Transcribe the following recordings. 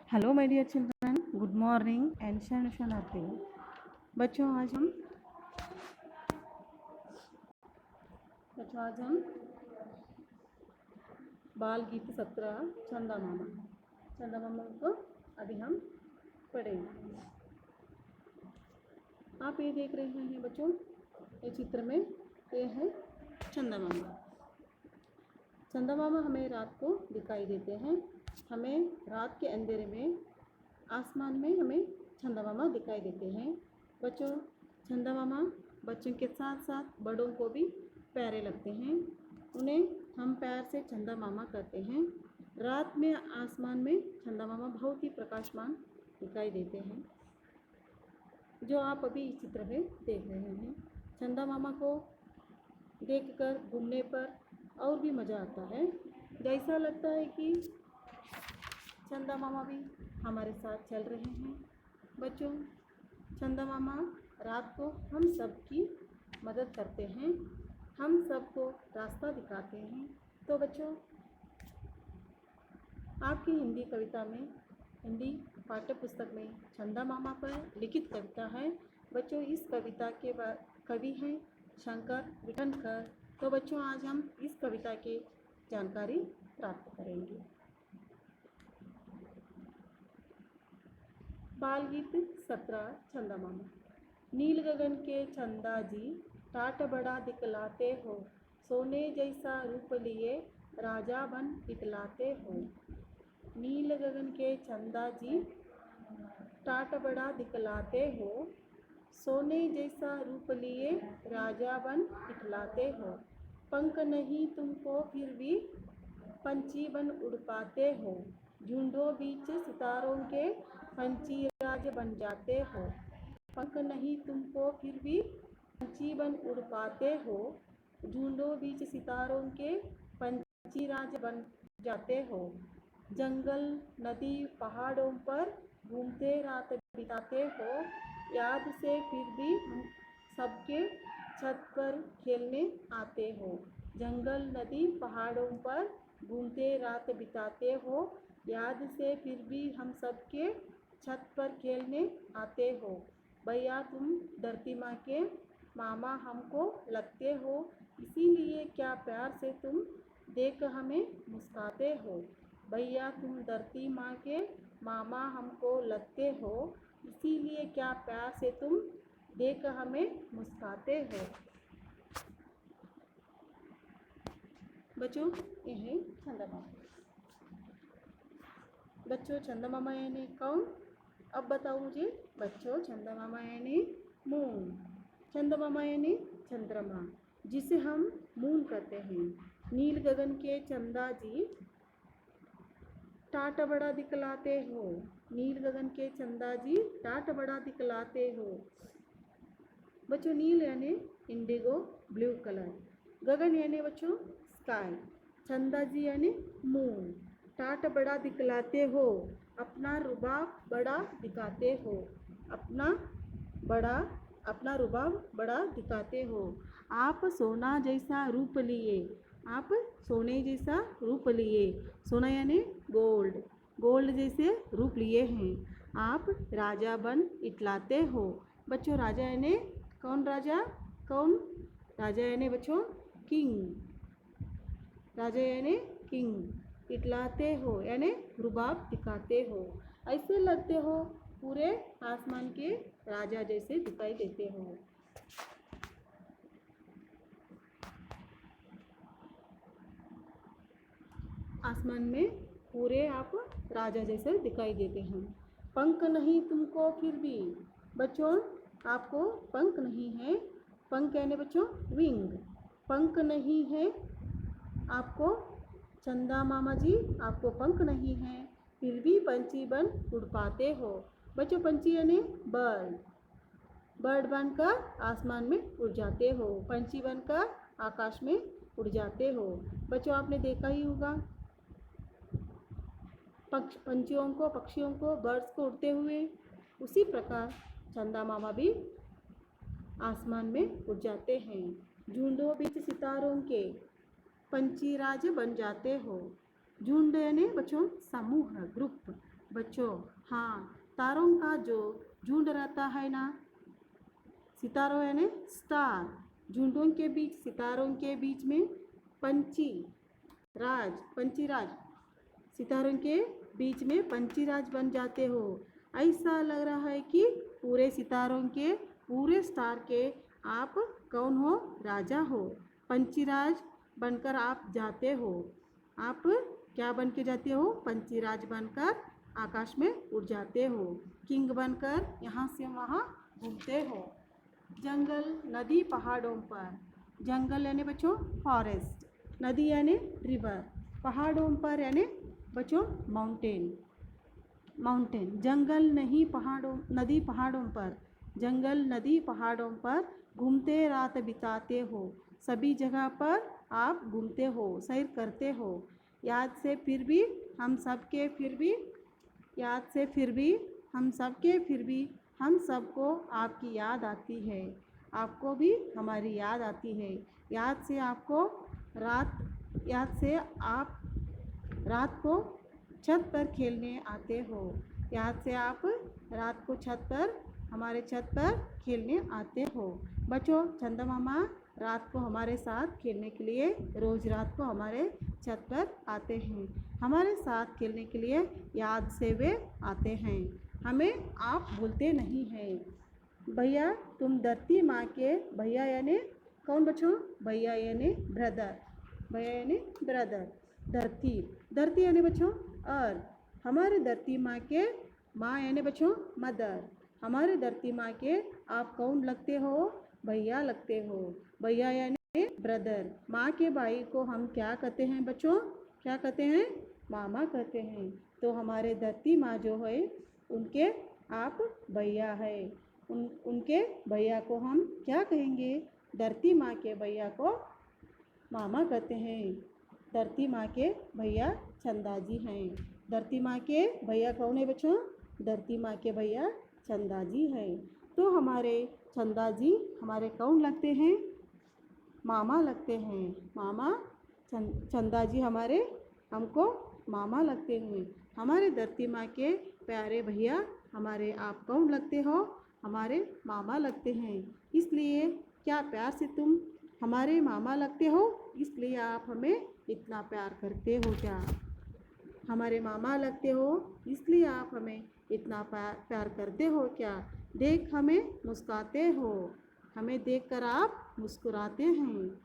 Hello my dear children, good morning and शरणार्थी। बच्चों आज हम बाल गीत 17 चंदा मामा को अभी हम पढ़ेंगे। आप ये देख रहे हैं बच्चों, ये चित्र में ये है चंदा मामा। चंदा मामा हमें रात को दिखाई देते हैं। हमें रात के अंधेरे में आसमान में हमें चंदा मामा दिखाई देते हैं। बच्चों, चंदा मामा बच्चों के साथ साथ बड़ों को भी प्यारे लगते हैं। उन्हें हम प्यार से चंदा मामा कहते हैं। रात में आसमान में चंदा मामा बहुत ही प्रकाशमान दिखाई देते हैं, जो आप अभी इस चित्र में देख रहे हैं। चंदा मामा को देखकर घूमने पर और भी मज़ा आता है। जैसा लगता है कि चंदा मामा भी हमारे साथ चल रहे हैं। बच्चों, चंदा मामा रात को हम सब की मदद करते हैं, हम सबको रास्ता दिखाते हैं। तो बच्चों, आपकी हिंदी कविता में, हिंदी पाठ्य पुस्तक में चंदा मामा पर लिखित कविता है। बच्चों, इस कविता के कवि हैं शंकर विठनकर। तो बच्चों, आज हम इस कविता की जानकारी प्राप्त करेंगे। बाल गीत 17 चंदा मामा। नील गगन के चंदा जी, टाट बड़ा दिखलाते हो, सोने जैसा रूप लिए राजा बन इतलाते हो। नील गगन के चंदा जी, टाट बड़ा दिखलाते हो, सोने जैसा रूप लिए राजा बन इतलाते हो। पंख नहीं तुमको फिर भी पंछी बन उड़ पाते हो, झुंडों बीच सितारों के पंछी राज बन जाते हो। पंख नहीं तुमको फिर भी पंछी बन उड़ पाते हो, झुंडों बीच सितारों के पंछी राज बन जाते हो। जंगल नदी पहाड़ों पर घूमते रात बिताते हो, याद से फिर भी सबके छत पर खेलने आते हो। जंगल नदी पहाड़ों पर घूमते रात बिताते हो, याद से फिर भी हम सबके छत पर खेलने आते हो। भैया तुम धरती माँ के मामा हमको लगते हो, इसीलिए क्या प्यार से तुम देख हमें मुस्काते हो। भैया तुम धरती माँ के मामा हमको लगते हो, इसीलिए क्या प्यार से तुम देख हमें मुस्काते हो। बच्चों, ये है चंदा मामा। बच्चों, चंदा मामा यानी कौन? अब बताओ मुझे। बच्चों, चंदा मामा यानी मून। चंदा मामा यानी चंद्रमा, जिसे हम मून कहते हैं। नील गगन के चंदा जी, टाट बड़ा दिखलाते हो। नील गगन के चंदा जी, टाट बड़ा दिखलाते हो। बच्चों, नील यानी इंडिगो, ब्लू कलर। गगन यानी बच्चों स्काई। चंदा जी यानी मून। टाट बड़ा दिखलाते हो, अपना रुबाब बड़ा दिखाते हो। अपना रुबाब बड़ा दिखाते हो। आप सोना जैसा रूप लिए, आप सोने जैसा रूप लिए। सोना यानी गोल्ड, गोल्ड जैसे रूप लिए हैं। आप राजा बन इतलाते हो। बच्चों, राजा यानी कौन? राजा कौन? राजा यानी बच्चों किंग। राजा यानी किंग। इतलाते हो यानी रुबाब दिखाते हो। ऐसे लगते हो पूरे आसमान के राजा जैसे दिखाई देते हो। आसमान में पूरे आप राजा जैसे दिखाई देते हैं। पंख नहीं तुमको फिर भी। बच्चों, आपको पंख नहीं है। पंख यानी बच्चों विंग। पंख नहीं है आपको, चंदा मामा जी आपको पंख नहीं है, फिर भी पंछी बन उड़ पाते हो। बच्चों, पंछी यानी बर्ड। बर्ड बनकर आसमान में उड़ जाते हो, पंछी बनकर आकाश में उड़ जाते हो। बच्चों, आपने देखा ही होगा पक्षियों को, बर्ड्स को उड़ते हुए। उसी प्रकार चंदा मामा भी आसमान में उड़ जाते हैं। झुंडों बीच सितारों के पंछी राज बन जाते हो। झुंड यानी बच्चों समूह, ग्रुप। बच्चों हाँ, तारों का जो झुंड रहता है ना, सितारों यानी स्टार, झुंडों के बीच, सितारों के बीच में पंछी राज, पंछी राज, सितारों के बीच में पंछी राज बन जाते हो। ऐसा लग रहा है कि पूरे सितारों के, पूरे स्टार के आप कौन हो? राजा हो। पंछी राज बनकर आप जाते हो। आप क्या बन के जाते हो? पंछी राज बनकर आकाश में उड़ जाते हो। किंग बनकर यहाँ से वहाँ घूमते हो। जंगल, नदी, पहाड़ों पर। जंगल यानी बच्चों फॉरेस्ट, नदी यानी रिवर, पहाड़ों पर यानी बच्चों माउंटेन, माउंटेन। जंगल नहीं पहाड़ों, नदी पहाड़ों पर, जंगल नदी पहाड़ों पर घूमते रात बिताते हो। सभी जगह पर आप घूमते हो, सैर करते हो। याद से फिर भी हम सबके, फिर भी याद से फिर भी हम सबके, फिर भी हम सबको आपकी याद आती है। आपको भी हमारी याद आती है। याद से आपको रात, याद से आप रात को छत पर खेलने आते हो। याद से आप रात को छत पर, हमारे छत पर खेलने आते हो। बच्चों चंदा मामा रात को हमारे साथ खेलने के लिए रोज़ रात को हमारे छत पर आते हैं। हमारे साथ खेलने के लिए याद से वे आते हैं। हमें आप भूलते नहीं हैं। भैया तुम धरती माँ के, भैया यानी कौन बच्चों? भैया यानी ब्रदर, भैया यानी ब्रदर। धरती, धरती यानी बच्चों अर्थ। हमारे धरती माँ के, माँ यानी बच्चों मदर। हमारे धरती माँ के आप कौन लगते हो? भैया लगते हो। भैया यानी ब्रदर। माँ के भाई को हम क्या कहते हैं बच्चों? क्या कहते हैं? मामा कहते हैं। तो हमारे धरती माँ जो है उनके आप भैया है। उनके भैया को हम क्या कहेंगे? धरती माँ के भैया को मामा कहते हैं। धरती माँ के भैया चंदा जी हैं। धरती माँ के भैया कौन है बच्चों? धरती माँ के भैया चंदा जी हैं। तो हमारे चंदा जी हमारे कौन लगते हैं? मामा लगते हैं। मामा, चंदा जी हमारे, हमको मामा लगते हैं। हमारे धरती माँ के प्यारे भैया हमारे आप कौन लगते हो? हमारे मामा लगते हैं। इसलिए क्या प्यार से तुम हमारे मामा लगते हो? इसलिए आप हमें इतना प्यार करते हो क्या? हमारे मामा लगते हो इसलिए आप हमें इतना प्यार करते हो क्या? देख हमें मुस्कुराते हो, हमें देखकर आप मुस्कुराते हैं।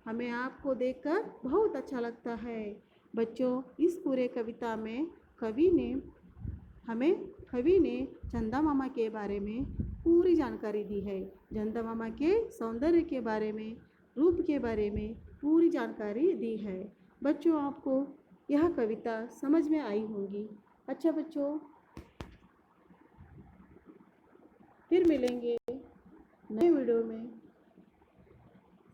हमें आपको देखकर बहुत अच्छा लगता है। बच्चों इस पूरे कविता में कवि ने चंदा मामा के बारे में पूरी जानकारी दी है। चंदा मामा के सौंदर्य के बारे में, रूप के बारे में पूरी जानकारी दी है। बच्चों आपको यह कविता समझ में आई होगी। अच्छा बच्चों, फिर मिलेंगे नए वीडियो में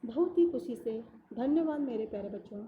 बहुत ही खुशी से। धन्यवाद मेरे प्यारे बच्चों।